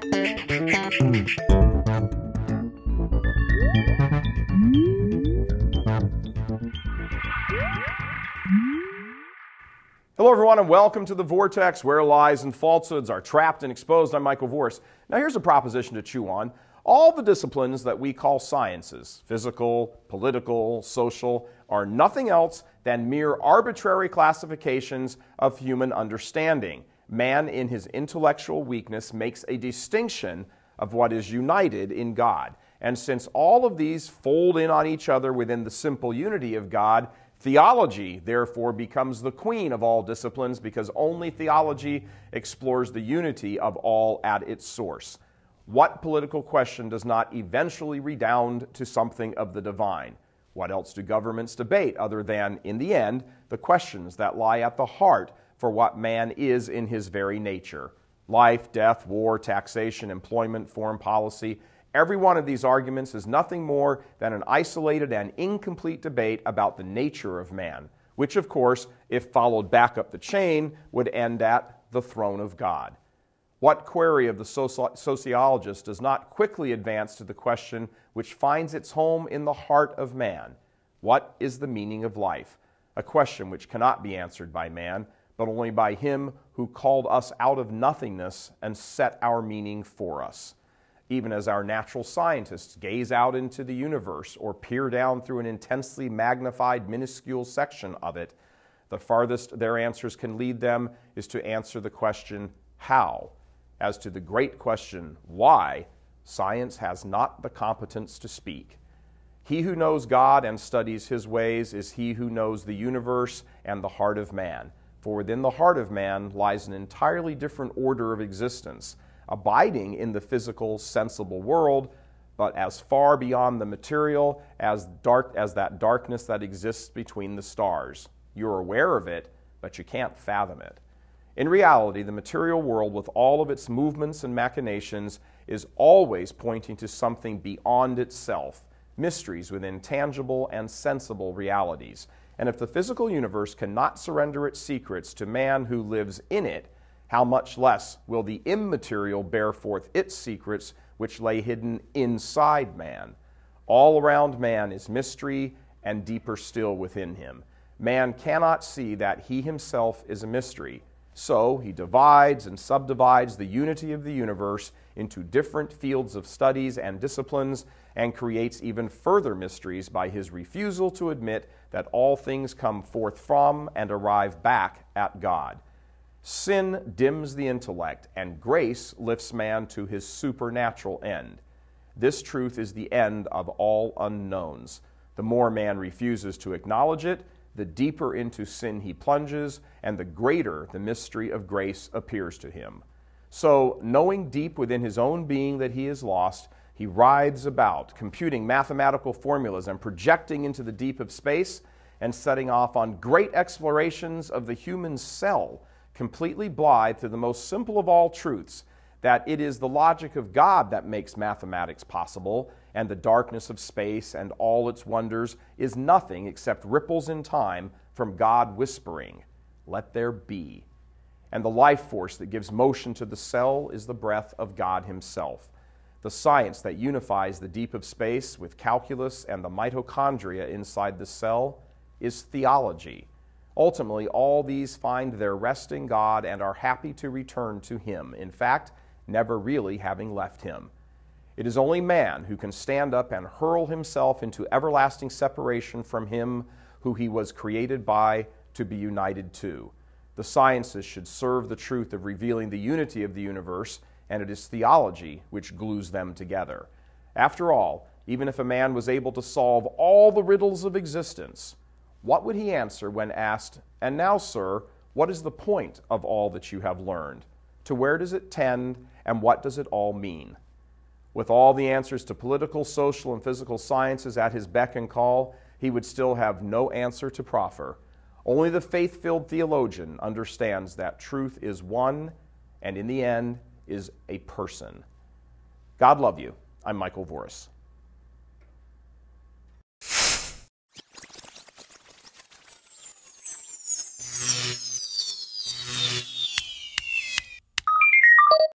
Hello everyone and welcome to The Vortex, where lies and falsehoods are trapped and exposed. I'm Michael Vorse. Now here's a proposition to chew on. All the disciplines that we call sciences, physical, political, social, are nothing else than mere arbitrary classifications of human understanding. Man, in his intellectual weakness, makes a distinction of what is united in God. And since all of these fold in on each other within the simple unity of God, theology, therefore, becomes the queen of all disciplines because only theology explores the unity of all at its source. What political question does not eventually redound to something of the divine? What else do governments debate other than, in the end, the questions that lie at the heart for what man is in his very nature? Life, death, war, taxation, employment, foreign policy. Every one of these arguments is nothing more than an isolated and incomplete debate about the nature of man, which, of course, if followed back up the chain, would end at the throne of God. What query of the sociologist does not quickly advance to the question which finds its home in the heart of man? What is the meaning of life? A question which cannot be answered by man, but only by him who called us out of nothingness and set our meaning for us. Even as our natural scientists gaze out into the universe or peer down through an intensely magnified minuscule section of it, the farthest their answers can lead them is to answer the question, how? As to the great question, why, science has not the competence to speak. He who knows God and studies his ways is he who knows the universe and the heart of man. For within the heart of man lies an entirely different order of existence, abiding in the physical, sensible world, but as far beyond the material as that darkness that exists between the stars. You're aware of it, but you can't fathom it. In reality, the material world, with all of its movements and machinations, is always pointing to something beyond itself, mysteries within tangible and sensible realities. And if the physical universe cannot surrender its secrets to man who lives in it, how much less will the immaterial bear forth its secrets which lay hidden inside man? All around man is mystery, and deeper still within him. Man cannot see that he himself is a mystery. So he divides and subdivides the unity of the universe into different fields of studies and disciplines, and creates even further mysteries by his refusal to admit that all things come forth from and arrive back at God. Sin dims the intellect, and grace lifts man to his supernatural end. This truth is the end of all unknowns. The more man refuses to acknowledge it, the deeper into sin he plunges, and the greater the mystery of grace appears to him. So, knowing deep within his own being that he is lost, he writhes about, computing mathematical formulas and projecting into the deep of space, and setting off on great explorations of the human cell, completely blind to the most simple of all truths, that it is the logic of God that makes mathematics possible, and the darkness of space and all its wonders is nothing except ripples in time from God whispering, "Let there be." And the life force that gives motion to the cell is the breath of God himself. The science that unifies the deep of space with calculus and the mitochondria inside the cell is theology. Ultimately, all these find their rest in God and are happy to return to him, in fact, never really having left him. It is only man who can stand up and hurl himself into everlasting separation from him who he was created by to be united to. The sciences should serve the truth of revealing the unity of the universe, and it is theology which glues them together. After all, even if a man was able to solve all the riddles of existence, what would he answer when asked, "And now, sir, what is the point of all that you have learned? To where does it tend, and what does it all mean?" With all the answers to political, social, and physical sciences at his beck and call, he would still have no answer to proffer. Only the faith-filled theologian understands that truth is one, and in the end is a person. God love you. I'm Michael Vorse.